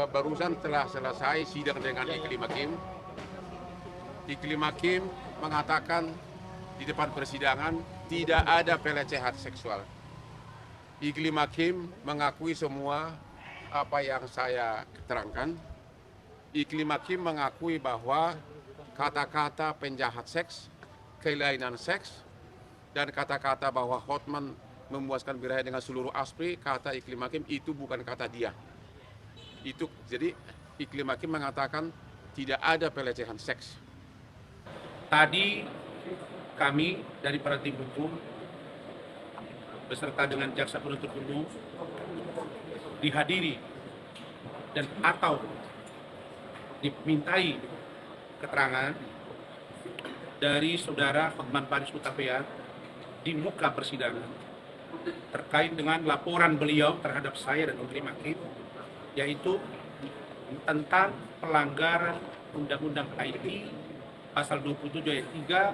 barusan telah selesai sidang dengan Iklim Hakim. Iklim Hakim mengatakan di depan persidangan tidak ada pelecehan seksual. Iklim Hakim mengakui semua apa yang saya terangkan. Iklim Hakim mengakui bahwa kata-kata penjahat seks, kelainan seks, dan kata-kata bahwa Hotman memuaskan birahi dengan seluruh aspek, kata Iklim Hakim itu bukan kata dia. Jadi Iklim Hakim mengatakan tidak ada pelecehan seks. Tadi kami dari para tim hukum beserta dengan jaksa penuntut umum dihadiri dan atau dimintai keterangan dari saudara Hotman Paris Hutapea di muka persidangan terkait dengan laporan beliau terhadap saya dan Iklim Hakim, yaitu tentang pelanggaran Undang-Undang IT pasal 27 ayat 3,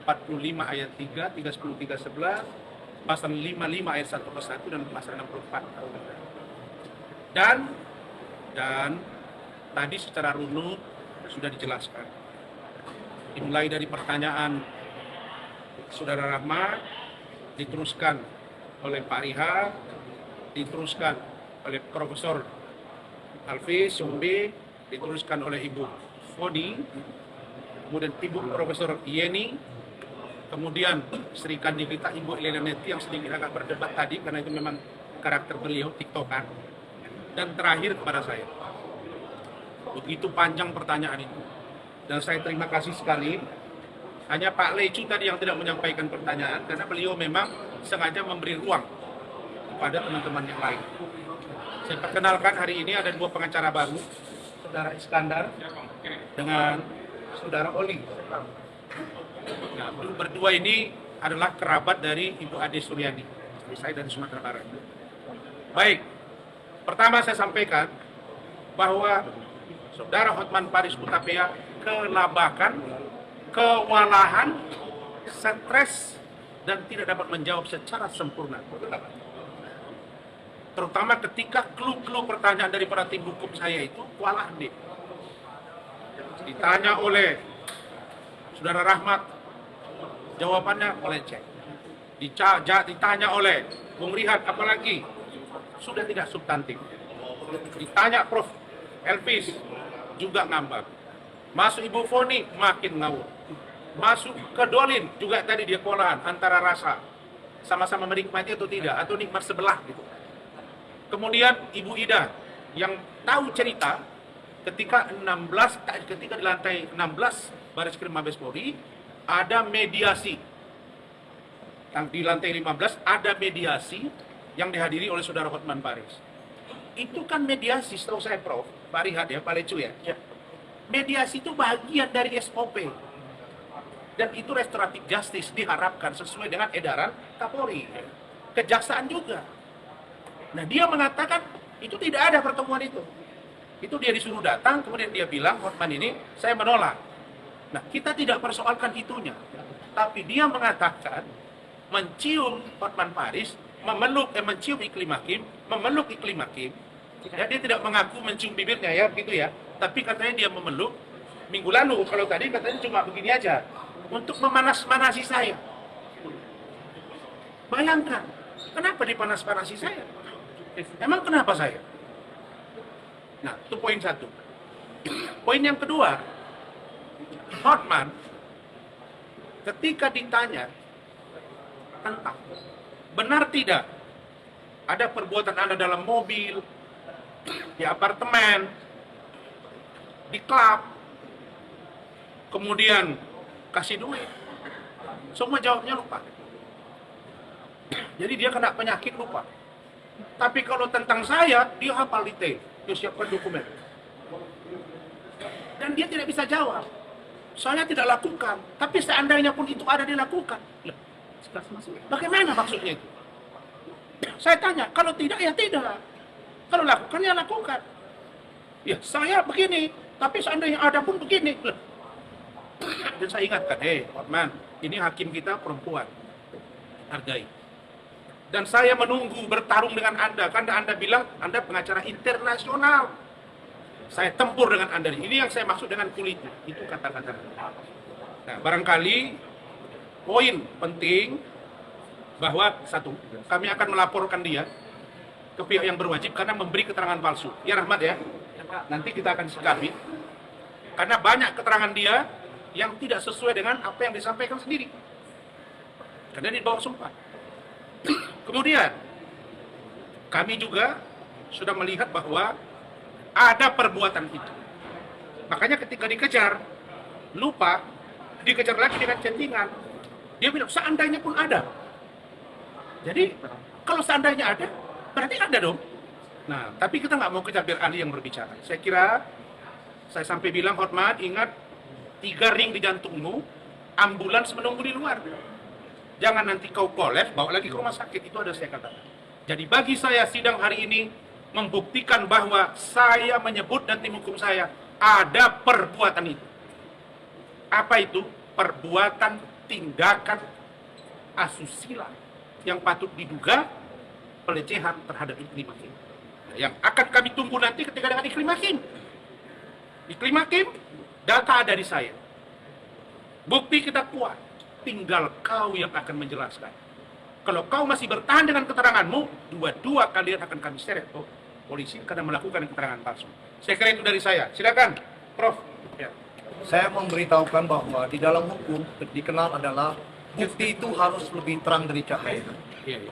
45 ayat 3, 310, 311, pasal 55 ayat 1 plus 1 dan pasal 64. Dan tadi secara runut sudah dijelaskan. Dimulai dari pertanyaan Saudara Rahmat, diteruskan oleh Pak Riha, diteruskan oleh Profesor Alvis Sumbi, diteruskan oleh Ibu Foni, kemudian Ibu Profesor Yeni, kemudian Sri Kandivita, Ibu Elena Neti yang sedikit agak berdebat tadi karena itu memang karakter beliau tiktokan, dan terakhir kepada saya. Begitu panjang pertanyaan itu, dan saya terima kasih sekali. Hanya Pak Lecu tadi yang tidak menyampaikan pertanyaan karena beliau memang sengaja memberi ruang kepada teman-teman yang lain. Saya perkenalkan hari ini ada dua pengacara baru, Saudara Iskandar dengan Saudara Oli. Nah, berdua ini adalah kerabat dari Ibu Ade Suryani. Saya dari Sumatera Barat. Baik, pertama saya sampaikan bahwa Saudara Hotman Paris Hutapea kelabakan, kewalahan, stres, dan tidak dapat menjawab secara sempurna. Terutama ketika clue-clue pertanyaan dari para tim hukum saya itu kewalahan dia. Ditanya oleh Saudara Rahmat, jawabannya meleceh. Ditanya oleh Bung Rihat, apalagi sudah tidak substantif. Ditanya Prof. Elvis, juga ngambang. Masuk Ibu Foni, makin ngawur. Masuk ke Dolin, juga tadi dia kewalahan antara rasa sama-sama menikmati atau tidak, atau nikmat sebelah gitu. Kemudian Ibu Ida yang tahu cerita ketika di lantai 16 Bareskrim Mabes Polri ada mediasi. Di lantai 15 ada mediasi yang dihadiri oleh Saudara Hotman Paris. Itu kan mediasi setahu saya Prof, Pak Rihat ya, Pak Lecu ya. Mediasi itu bagian dari SOP. Dan itu restoratif justice diharapkan sesuai dengan edaran Kapolri. Kejaksaan juga. Nah, dia mengatakan itu tidak ada pertemuan itu. Itu dia disuruh datang, kemudian dia bilang, Hotman ini saya menolak. Nah, kita tidak persoalkan itunya. Tapi dia mengatakan mencium Hotman Paris, mencium Iklim Hakim, memeluk Iklim Hakim. Ya, dia tidak mengaku mencium bibirnya ya, begitu ya. Tapi katanya dia memeluk minggu lalu, kalau tadi katanya cuma begini aja. Untuk memanas-manasi saya. Bayangkan, kenapa dipanas-manasi saya? Emang kenapa saya? Nah, itu poin satu. Poin yang kedua, Hotman ketika ditanya tentang benar tidak ada perbuatan Anda dalam mobil, di apartemen, di klub, kemudian kasih duit, semua jawabnya lupa. Jadi dia kena penyakit lupa. Tapi kalau tentang saya, dia hafal detail, dia siapkan dokumen. Dan dia tidak bisa jawab. Saya tidak lakukan, tapi seandainya pun itu ada dilakukan. Bagaimana maksudnya itu? Saya tanya, kalau tidak ya tidak. Kalau lakukan ya lakukan. Ya saya begini, tapi seandainya ada pun begini. Dan saya ingatkan, Hotman, ini hakim kita perempuan, hargai. Dan saya menunggu bertarung dengan Anda, karena Anda bilang Anda pengacara internasional. Saya tempur dengan Anda. Ini yang saya maksud dengan kulitnya. Itu kata-kata. Nah, barangkali poin penting bahwa satu, kami akan melaporkan dia ke pihak yang berwajib karena memberi keterangan palsu. Ya Rahmat ya, nanti kita akan sikapi. Karena banyak keterangan dia yang tidak sesuai dengan apa yang disampaikan sendiri. Karena di bawah sumpah. Kemudian, kami juga sudah melihat bahwa ada perbuatan itu. Makanya ketika dikejar, lupa, dikejar lagi dengan chattingan. Dia bilang, seandainya pun ada. Jadi, kalau seandainya ada, berarti ada dong. Nah, tapi kita nggak mau kejar biar ahli yang berbicara. Saya kira, saya sampai bilang, Hotmat, ingat, 3 ring di jantungmu, ambulans menunggu di luar. Jangan nanti kau kolaps, bawa lagi ke rumah sakit. Itu ada saya katakan. Jadi bagi saya, sidang hari ini membuktikan bahwa saya menyebut dan tim hukum saya ada perbuatan itu. Apa itu? Perbuatan tindakan asusila yang patut diduga pelecehan terhadap Iklim Hakim. Yang akan kami tunggu nanti ketika dengan Iklim Hakim. Iklim Hakim, data ada di saya. Bukti kita kuat. Tinggal kau yang akan menjelaskan. Kalau kau masih bertahan dengan keteranganmu, dua-dua kalian akan kami seret polisi karena melakukan keterangan palsu. Saya kira itu dari saya. Silakan, Prof. Ya. Saya memberitahukan bahwa di dalam hukum dikenal adalah bukti itu harus lebih terang dari cahaya.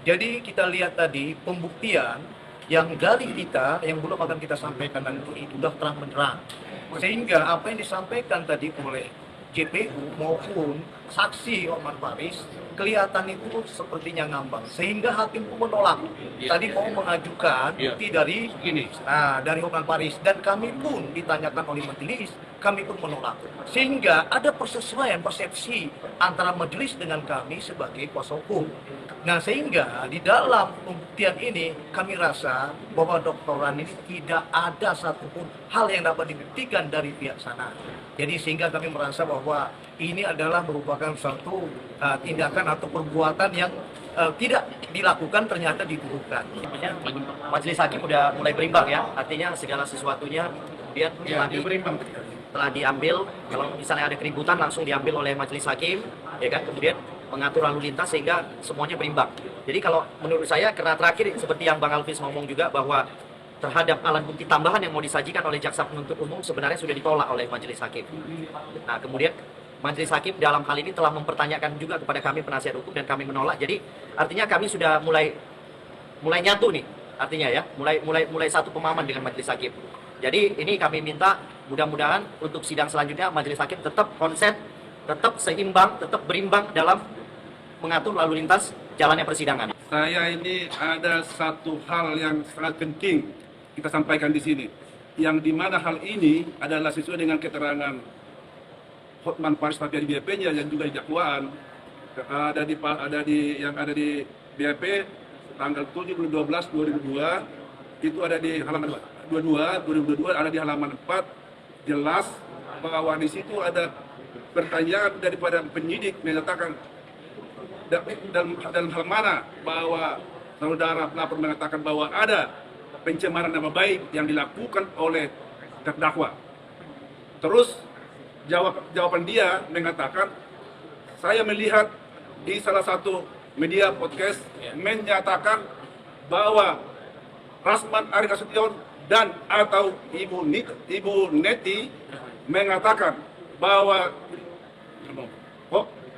Jadi kita lihat tadi pembuktian yang dari kita yang belum akan kita sampaikan nanti itu sudah terang benderang. Sehingga apa yang disampaikan tadi oleh JPU maupun saksi Hotman Paris kelihatan itu sepertinya ngambang, sehingga hakim pun menolak. Tadi mau mengajukan bukti dari dari Hotman Paris, dan kami pun ditanyakan oleh majelis, kami pun menolak. Sehingga ada persesuaian persepsi antara majelis dengan kami sebagai kuasa hukum. Nah, sehingga di dalam pembuktian ini kami rasa bahwa doktoran ini tidak ada satupun hal yang dapat dibuktikan dari pihak sana. Jadi sehingga kami merasa bahwa ini adalah merupakan suatu tindakan atau perbuatan yang tidak dilakukan ternyata dituduhkan. Majelis hakim udah mulai berimbang ya, artinya segala sesuatunya kemudian telah diambil. Kalau misalnya ada keributan langsung diambil oleh majelis hakim, ya kan, kemudian mengatur lalu lintas sehingga semuanya berimbang. Jadi kalau menurut saya, karena terakhir seperti yang Bang Alvis ngomong juga bahwa terhadap alat bukti tambahan yang mau disajikan oleh jaksa penuntut umum sebenarnya sudah ditolak oleh majelis hakim. Nah, kemudian majelis hakim dalam hal ini telah mempertanyakan juga kepada kami penasihat hukum dan kami menolak. Jadi artinya kami sudah mulai nyatu nih, artinya ya, mulai satu pemahaman dengan majelis hakim. Jadi ini kami minta mudah-mudahan untuk sidang selanjutnya majelis hakim tetap konsen, tetap seimbang, tetap berimbang dalam mengatur lalu lintas jalannya persidangan. Saya ini ada satu hal yang sangat penting kita sampaikan di sini, yang dimana hal ini adalah sesuai dengan keterangan Hotman Paris tapi di BAP-nya dan juga di dakwaan ada di BAP tanggal 7/12/2002 itu ada di halaman 2022 ada di halaman 4 jelas bahwa di situ ada pertanyaan daripada penyidik menyatakan dalam hal mana bahwa saudara pelapor mengatakan bahwa ada pencemaran nama baik yang dilakukan oleh terdakwa. Terus jawaban dia mengatakan, saya melihat di salah satu media podcast menyatakan bahwa Rasman Ari Nasution dan atau Ibu Neti mengatakan bahwa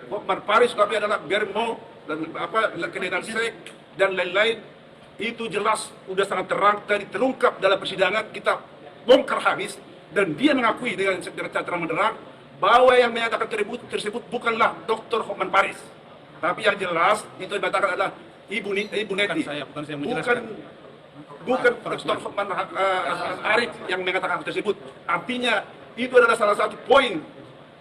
Hotman Paris tapi adalah Bermo dan kemudian Sek dan lain-lain. Itu jelas sudah sangat terungkap dalam persidangan, kita bongkar habis, dan dia mengakui dengan terang benderang bahwa yang menyatakan tersebut bukanlah Dr. Hotman Paris, tapi yang jelas itu dikatakan adalah Ibu Neti, bukan Dr. Hotman Arif yang mengatakan tersebut. Artinya itu adalah salah satu poin,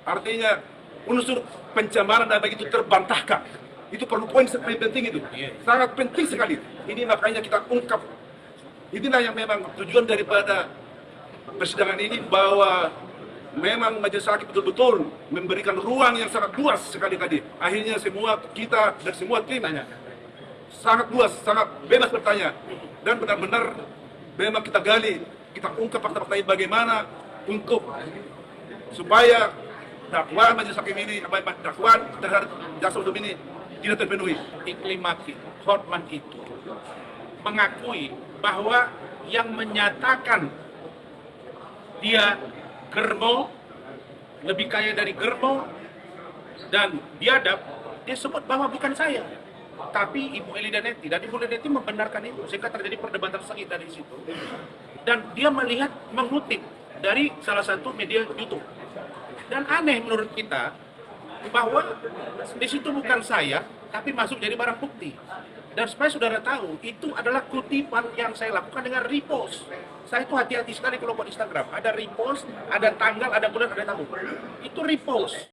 artinya unsur pencemaran dan begitu terbantahkan. Itu perlu poin yang penting itu, sangat penting sekali. Ini makanya kita ungkap. Inilah yang memang tujuan daripada persidangan ini, bahwa memang majelis hakim betul-betul memberikan ruang yang sangat luas sekali tadi. Akhirnya semua kita dan semua tim sangat luas, sangat bebas bertanya, dan benar-benar memang kita gali kita ungkap fakta-fakta ini bagaimana untuk supaya dakwaan majelis hakim ini, dakwaan terhadap jaksa penuntut ini tidak terpenuhi. Iklim hakim Hotman itu mengakui bahwa yang menyatakan dia germo, lebih kaya dari germo, dan biadab, dia sebut bahwa bukan saya, tapi Ibu Eli Danetti, dan Ibu Danetti membenarkan itu, sehingga terjadi perdebatan sengit dari situ. Dan dia melihat, mengutip dari salah satu media YouTube. Dan aneh menurut kita, bahwa di situ bukan saya, tapi masuk jadi barang bukti. Dan supaya saudara tahu, itu adalah kutipan yang saya lakukan dengan repost. Saya itu hati-hati sekali kalau buat Instagram. Ada repost, ada tanggal, ada bulan, ada tahun. Itu repost.